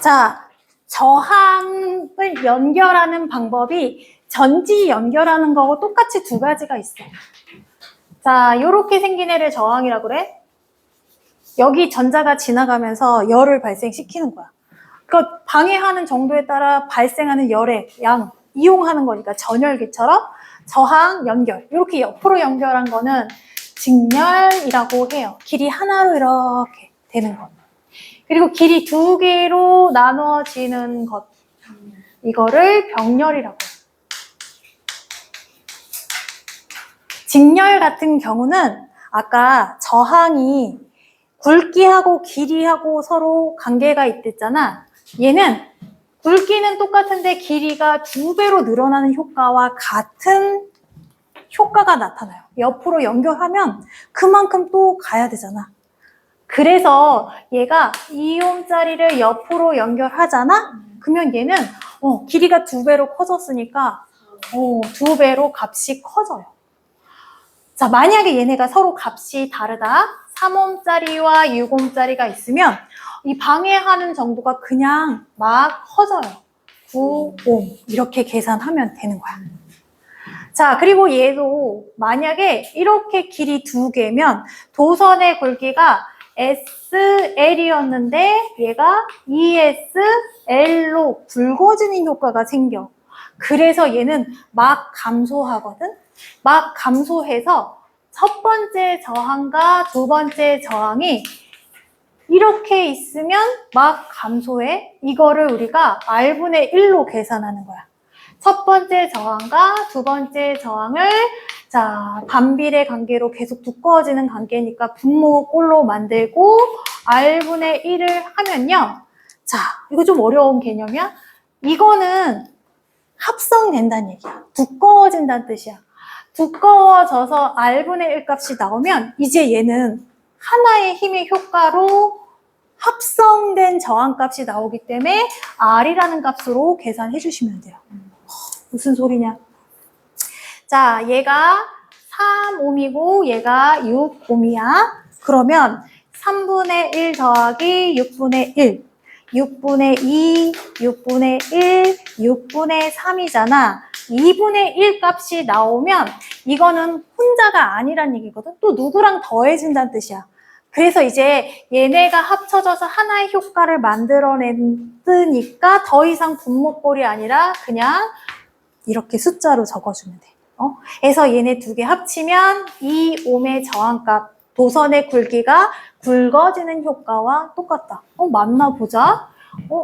자, 저항을 연결하는 방법이 전지 연결하는 거하고 똑같이 두 가지가 있어요. 자, 요렇게 생긴 애를 저항이라고 그래. 여기 전자가 지나가면서 열을 발생시키는 거야. 그러니까 방해하는 정도에 따라 발생하는 열의 양, 이용하는 거니까 전열기처럼 저항, 연결. 이렇게 옆으로 연결한 거는 직렬이라고 해요. 길이 하나로 이렇게 되는 것. 그리고 길이 두 개로 나눠지는 것. 이거를 병렬이라고 해요. 직렬 같은 경우는 아까 저항이 굵기하고 길이하고 서로 관계가 있댔잖아. 얘는 굵기는 똑같은데 길이가 2배로 늘어나는 효과와 같은 효과가 나타나요. 옆으로 연결하면 그만큼 또 가야 되잖아. 그래서 얘가 2옴짜리를 옆으로 연결하잖아? 그러면 얘는 길이가 2배로 커졌으니까 2배로 값이 커져요. 자, 만약에 얘네가 서로 값이 다르다. 3옴짜리와 6옴짜리가 있으면 이 방해하는 정도가 그냥 막 커져요. 9옴 이렇게 계산하면 되는 거야. 자, 그리고 얘도 만약에 이렇게 길이 2개면 도선의 굵기가 SL이었는데 얘가 ESL로 굵어지는 효과가 생겨. 그래서 얘는 막 감소하거든. 막 감소해서 첫 번째 저항과 두 번째 저항이 이렇게 있으면 막 감소해. 이거를 우리가 R분의 1로 계산하는 거야. 첫 번째 저항과 두 번째 저항을 반비례 관계로 계속 두꺼워지는 관계니까 분모꼴로 만들고 R분의 1을 하면요. 자, 이거 좀 어려운 개념이야. 이거는 합성된다는 얘기야. 두꺼워진다는 뜻이야. 두꺼워져서 R분의 1 값이 나오면 이제 얘는 하나의 힘의 효과로 합성된 저항값이 나오기 때문에 R이라는 값으로 계산해 주시면 돼요. 무슨 소리냐? 자, 얘가 3옴이고 얘가 6옴이야. 그러면 3분의 1 더하기 6분의 1, 6분의 2, 6분의 1, 6분의 3이잖아. 2분의 1 값이 나오면 이거는 혼자가 아니란 얘기거든. 또 누구랑 더해진다는 뜻이야. 그래서 이제 얘네가 합쳐져서 하나의 효과를 만들어내니까 더 이상 분모꼴이 아니라 그냥 이렇게 숫자로 적어주면 돼. 그래서 얘네 두 개 합치면 이 옴의 저항값, 도선의 굵기가 굵어지는 효과와 똑같다. 맞나 보자.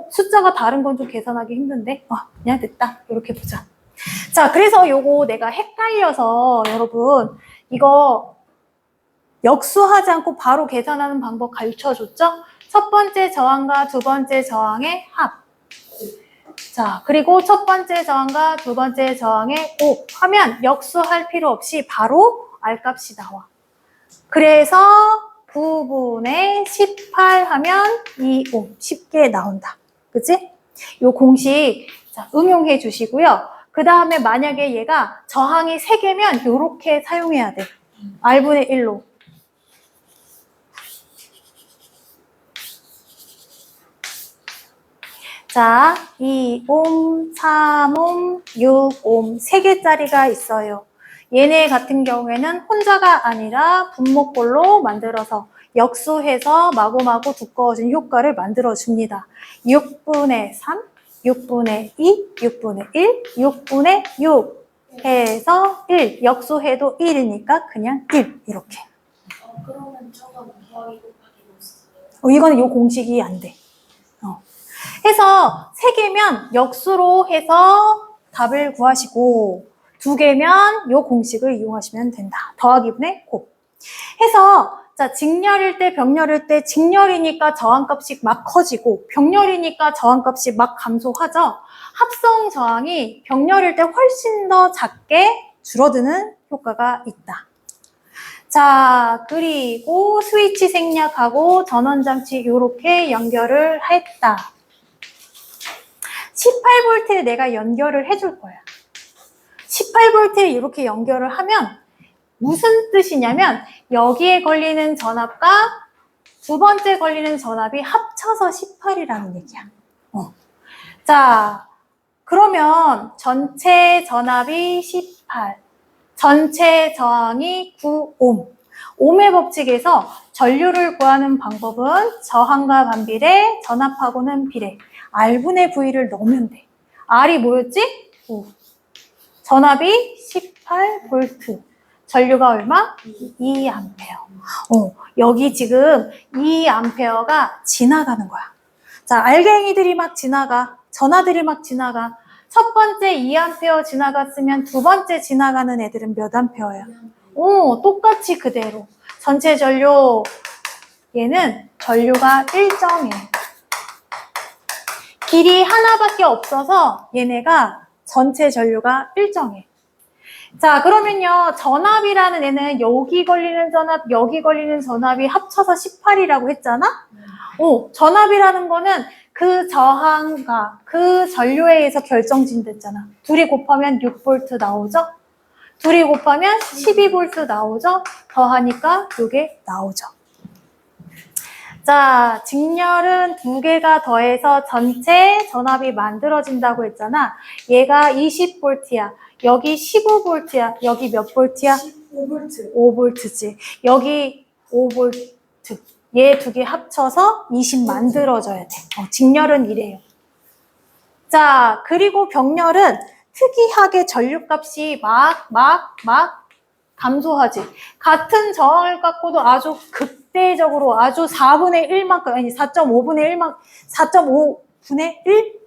숫자가 다른 건 좀 계산하기 힘든데 그냥 됐다. 이렇게 보자. 자, 그래서 요거 내가 헷갈려서 여러분 이거 역수하지 않고 바로 계산하는 방법 가르쳐줬죠? 첫 번째 저항과 두 번째 저항의 합. 자, 그리고 첫 번째 저항과 두 번째 저항의 곱 하면 역수할 필요 없이 바로 R값이 나와. 그래서 9분의 18 하면 2옴 쉽게 나온다. 그치? 요 공식 응용해 주시고요. 그 다음에 만약에 얘가 저항이 3개면 요렇게 사용해야 돼. R분의 1로. 자, 2옴, 3옴, 6옴 3개짜리가 있어요. 얘네 같은 경우에는 혼자가 아니라 분모꼴로 만들어서 역수해서 마구마구 두꺼워진 효과를 만들어줍니다. 6분의 3, 6분의 2, 6분의 1, 6분의 6 해서 1. 역수해도 1이니까 그냥 1 이렇게. 그러면 저건 더하기 곱하기 있어요? 이거는 요 공식이 안 돼. 해서 3개면 역수로 해서 답을 구하시고 2개면 요 공식을 이용하시면 된다. 더하기분의 곱. 해서 직렬일 때 병렬일 때 직렬이니까 저항값이 막 커지고 병렬이니까 저항값이 막 감소하죠. 합성 저항이 병렬일 때 훨씬 더 작게 줄어드는 효과가 있다. 자, 그리고 스위치 생략하고 전원장치 이렇게 연결을 했다. 18V를 내가 연결을 해줄 거야. 18V를 이렇게 연결을 하면 무슨 뜻이냐면 여기에 걸리는 전압과 두 번째 걸리는 전압이 합쳐서 18이라는 얘기야. 자, 그러면 전체 전압이 18, 전체 저항이 9옴. 옴의 법칙에서 전류를 구하는 방법은 저항과 반비례, 전압하고는 비례. R분의 V를 넣으면 돼. R이 뭐였지? 9. 전압이 18V. 전류가 얼마? 2A. 여기 지금 2A가 지나가는 거야. 자, 알갱이들이 막 지나가. 전하들이 막 지나가. 첫 번째 2A 지나갔으면 두 번째 지나가는 애들은 몇 A야? 똑같이 그대로. 전체 전류, 얘는 전류가 일정해. 길이 하나밖에 없어서 얘네가 전체 전류가 일정해. 자, 그러면요, 전압이라는 애는 여기 걸리는 전압, 여기 걸리는 전압이 합쳐서 18이라고 했잖아? 전압이라는 거는 그 저항과 그 전류에 의해서 결정진댔잖아. 둘이 곱하면 6V 나오죠? 둘이 곱하면 12V 나오죠? 더하니까 이게 나오죠. 자, 직렬은 두 개가 더해서 전체 전압이 만들어진다고 했잖아. 얘가 20V야. 여기 15V야. 여기 몇 V야? 5V. 5V지. 여기 5V. 얘 두 개 합쳐서 20 만들어져야 돼. 직렬은 이래요. 자, 그리고 병렬은 특이하게 전류값이 막 감소하지. 같은 저항을 갖고도 아주 극대적으로 아주 4분의 1만큼, 아니 4.5분의 1만, 4.5분의 1?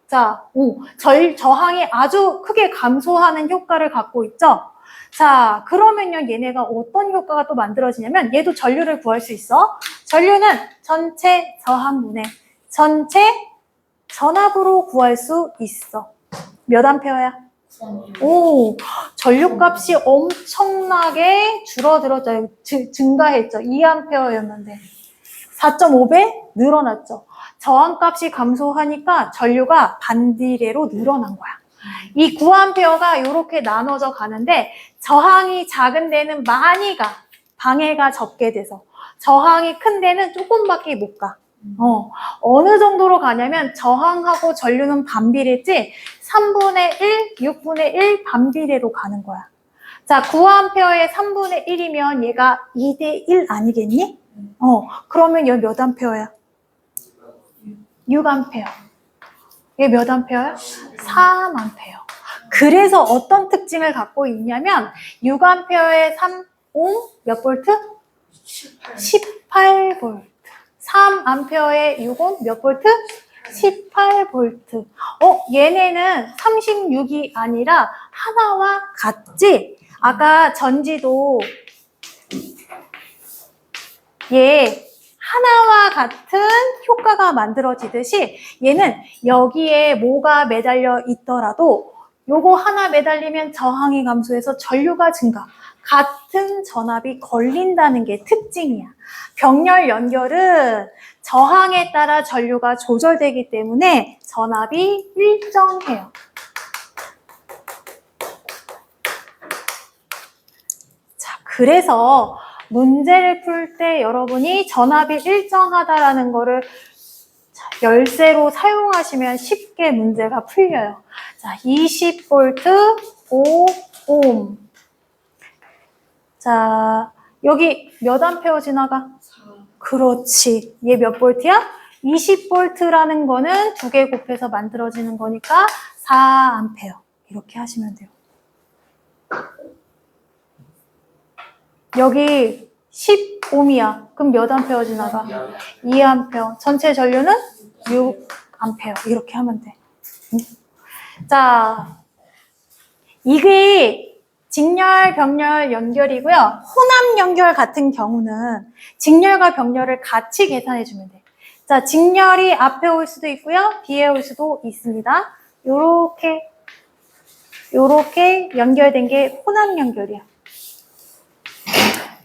자, 저항이 아주 크게 감소하는 효과를 갖고 있죠. 자, 그러면요, 얘네가 어떤 효과가 또 만들어지냐면, 얘도 전류를 구할 수 있어. 전류는 전체 저항분의 전체 전압으로 구할 수 있어. 몇 암페어야? 전류값이 엄청나게 줄어들었죠. 증가했죠. 2A였는데 4.5배 늘어났죠. 저항값이 감소하니까 전류가 반비례로 늘어난 거야. 이 9A가 이렇게 나눠져 가는데 저항이 작은 데는 많이 가. 방해가 적게 돼서. 저항이 큰 데는 조금밖에 못 가. 어느 정도로 가냐면 저항하고 전류는 반비례지 3분의 1, 6분의 1 반비례로 가는 거야. 자, 9A의 3분의 1이면 얘가 2대 1 아니겠니? 그러면 얘 몇 암페어야? 6A. 얘 몇 암페어야? 3A. 그래서 어떤 특징을 갖고 있냐면 6A의 3옴 몇 볼트? 18V. 3A의 6옴 몇 볼트? 18V. 얘네는 36이 아니라 하나와 같지? 아까 전지도 얘 하나와 같은 효과가 만들어지듯이 얘는 여기에 뭐가 매달려 있더라도 요거 하나 매달리면 저항이 감소해서 전류가 증가. 같은 전압이 걸린다는 게 특징이야. 병렬 연결은 저항에 따라 전류가 조절되기 때문에 전압이 일정해요. 자, 그래서 문제를 풀 때 여러분이 전압이 일정하다라는 거를 열쇠로 사용하시면 쉽게 문제가 풀려요. 자, 20V 5옴. 자, 여기 몇 암페어 지나가? 4. 그렇지. 얘 몇 볼트야? 20볼트라는 거는 두 개 곱해서 만들어지는 거니까 4암페어. 이렇게 하시면 돼요. 여기 10옴이야. 그럼 몇 암페어 지나가? 2암페어. 전체 전류는 6암페어. 이렇게 하면 돼. 자, 이게 직렬, 병렬 연결이고요. 혼합 연결 같은 경우는 직렬과 병렬을 같이 계산해주면 돼. 자, 직렬이 앞에 올 수도 있고요. 뒤에 올 수도 있습니다. 요렇게 연결된 게 혼합 연결이야.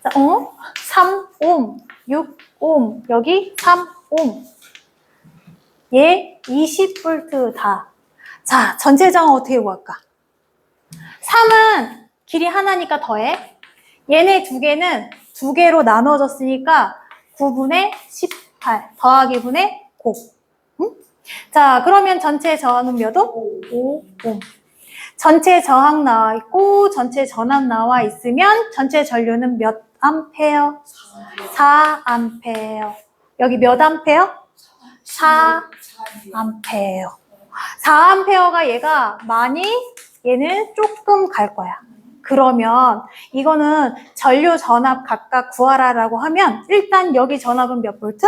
자, 3옴, 6옴, 여기 3옴. 얘 20V 다. 자, 전체 저항 어떻게 구할까? 3은 길이 하나니까 더해. 얘네 두 개는 두 개로 나눠졌으니까 9분의 18 더하기 분의 9. 응? 자, 그러면 전체 저항은 몇 옴? 5옴. 전체 저항 나와 있고 전체 전압 나와 있으면 전체 전류는 몇 암페어? 4 암페어. 여기 몇 암페어? 4 암페어. 4 암페어가 얘가 많이, 얘는 조금 갈 거야. 그러면 이거는 전류 전압 각각 구하라라고 하면 일단 여기 전압은 몇 볼트?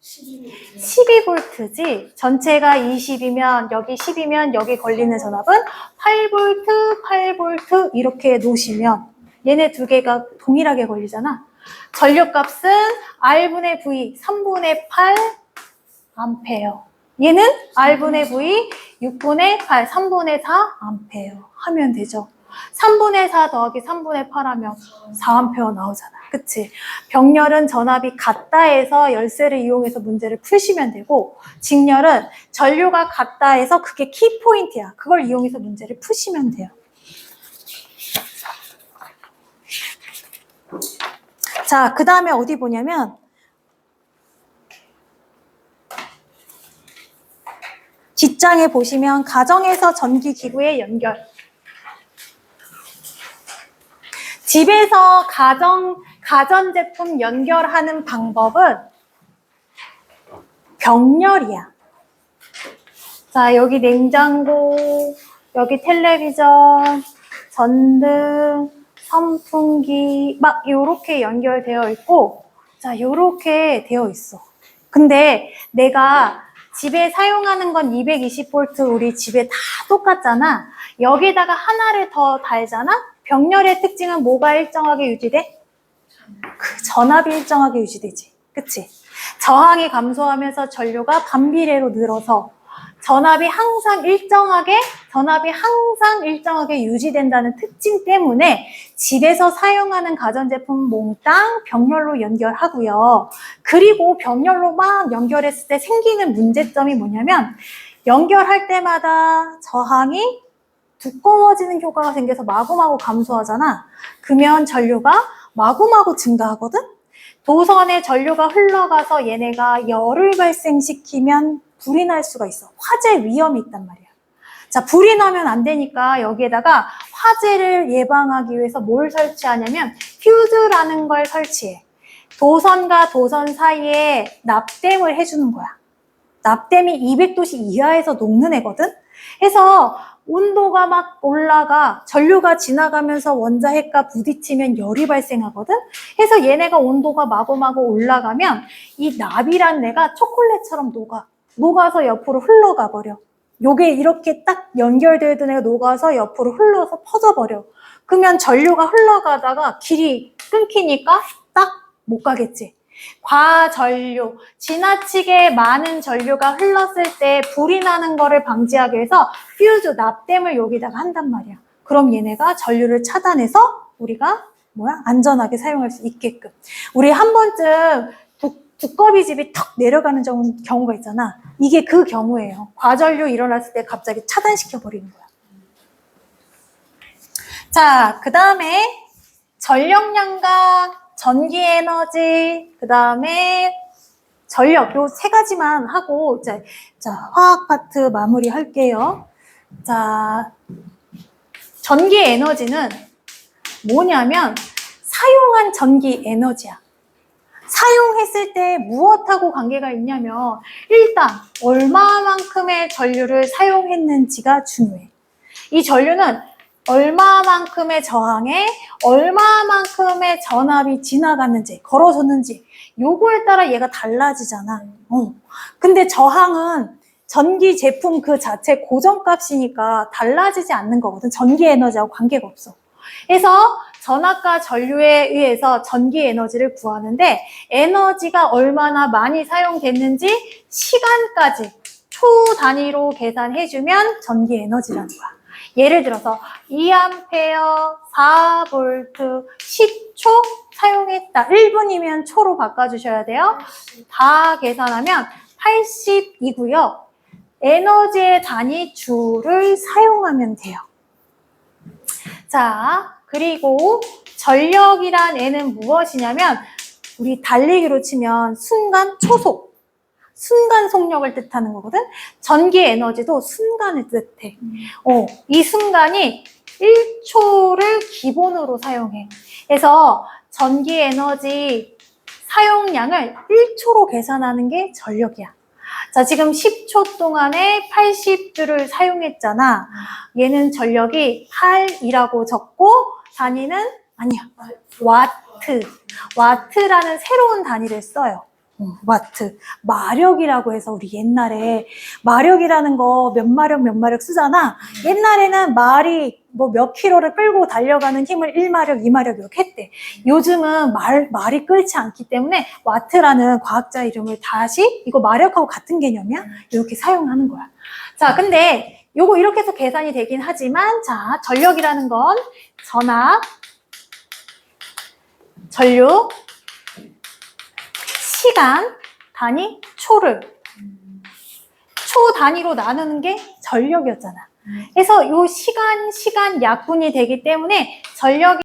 12볼트지. 전체가 20이면 여기 10이면 여기 걸리는 전압은 8볼트, 8볼트 이렇게 놓으시면 얘네 두 개가 동일하게 걸리잖아. 전류값은 R분의 V 3분의 8 암페어. 얘는 R분의 V 6분의 8, 3분의 4 암페어 하면 되죠. 3분의 4 더하기 3분의 8 하면 4암페어 나오잖아. 그치? 병렬은 전압이 같다 해서 열쇠를 이용해서 문제를 푸시면 되고, 직렬은 전류가 같다 해서 그게 키포인트야. 그걸 이용해서 문제를 푸시면 돼요. 자, 그 다음에 어디 보냐면 뒷장에 보시면 가정에서 전기기구의 연결. 집에서 가전제품 연결하는 방법은 병렬이야. 자, 여기 냉장고, 여기 텔레비전, 전등, 선풍기 막 요렇게 연결되어 있고, 자, 요렇게 되어 있어. 근데 내가 집에 사용하는 건 220V 우리 집에 다 똑같잖아. 여기다가 하나를 더 달잖아? 병렬의 특징은 뭐가 일정하게 유지돼? 그 전압이 일정하게 유지되지. 그치? 저항이 감소하면서 전류가 반비례로 늘어서 전압이 항상 일정하게 유지된다는 특징 때문에 집에서 사용하는 가전제품 몽땅 병렬로 연결하고요. 그리고 병렬로 막 연결했을 때 생기는 문제점이 뭐냐면 연결할 때마다 저항이 두꺼워지는 효과가 생겨서 마구마구 감소하잖아. 그러면 전류가 마구마구 증가하거든? 도선에 전류가 흘러가서 얘네가 열을 발생시키면 불이 날 수가 있어. 화재 위험이 있단 말이야. 자, 불이 나면 안 되니까 여기에다가 화재를 예방하기 위해서 뭘 설치하냐면 퓨즈라는 걸 설치해. 도선과 도선 사이에 납땜을 해주는 거야. 납땜이 200도씨 이하에서 녹는 애거든? 그래서 온도가 막 올라가 전류가 지나가면서 원자핵과 부딪히면 열이 발생하거든? 그래서 얘네가 온도가 마구마구 올라가면 이 납이란 애가 초콜릿처럼 녹아서 옆으로 흘러가 버려. 요게 이렇게 딱 연결되던 애가 녹아서 옆으로 흘러서 퍼져버려. 그러면 전류가 흘러가다가 길이 끊기니까 딱 못 가겠지. 과전류, 지나치게 많은 전류가 흘렀을 때 불이 나는 거를 방지하기 위해서 퓨즈, 납땜을 여기다가 한단 말이야. 그럼 얘네가 전류를 차단해서 우리가 안전하게 사용할 수 있게끔. 우리 한 번쯤 두꺼비 집이 턱 내려가는 경우가 있잖아. 이게 그 경우예요. 과전류 일어났을 때 갑자기 차단시켜 버리는 거야. 자, 그 다음에 전력량과 전기에너지, 그 다음에 전력, 요 세 가지만 하고, 자, 화학 파트 마무리 할게요. 자, 전기에너지는 뭐냐면, 사용한 전기에너지야. 사용했을 때 무엇하고 관계가 있냐면, 일단, 얼마만큼의 전류를 사용했는지가 중요해. 이 전류는 얼마만큼의 저항에 얼마만큼의 전압이 지나갔는지, 걸어줬는지 요거에 따라 얘가 달라지잖아. 근데 저항은 전기 제품 그 자체 고정값이니까 달라지지 않는 거거든. 전기 에너지하고 관계가 없어. 그래서 전압과 전류에 의해서 전기 에너지를 구하는데 에너지가 얼마나 많이 사용됐는지 시간까지 초 단위로 계산해주면 전기 에너지라는 거야. 예를 들어서 2A, 4V, 10초 사용했다. 1분이면 초로 바꿔주셔야 돼요. 다 계산하면 80이고요. 에너지의 단위 주를 사용하면 돼요. 자, 그리고 전력이란 애는 무엇이냐면 우리 달리기로 치면 순간 초속. 순간 속력을 뜻하는 거거든. 전기 에너지도 순간을 뜻해. 이 순간이 1초를 기본으로 사용해. 그래서 전기 에너지 사용량을 1초로 계산하는 게 전력이야. 자, 지금 10초 동안에 80J를 사용했잖아. 얘는 전력이 8이라고 적고 단위는 아니야. 와트. 와트라는 새로운 단위를 써요. 와트. 마력이라고 해서 우리 옛날에 마력이라는 거 몇 마력 쓰잖아. 옛날에는 말이 뭐 몇 킬로를 끌고 달려가는 힘을 1마력, 2마력 이렇게 했대. 요즘은 말이 끌지 않기 때문에 와트라는 과학자 이름을 다시 이거 마력하고 같은 개념이야? 이렇게 사용하는 거야. 자, 근데 요거 이렇게 해서 계산이 되긴 하지만 자, 전력이라는 건 전압, 전류, 시간, 단위, 초를 초 단위로 나누는 게 전력이었잖아. 그래서 요 시간 약분이 되기 때문에 전력이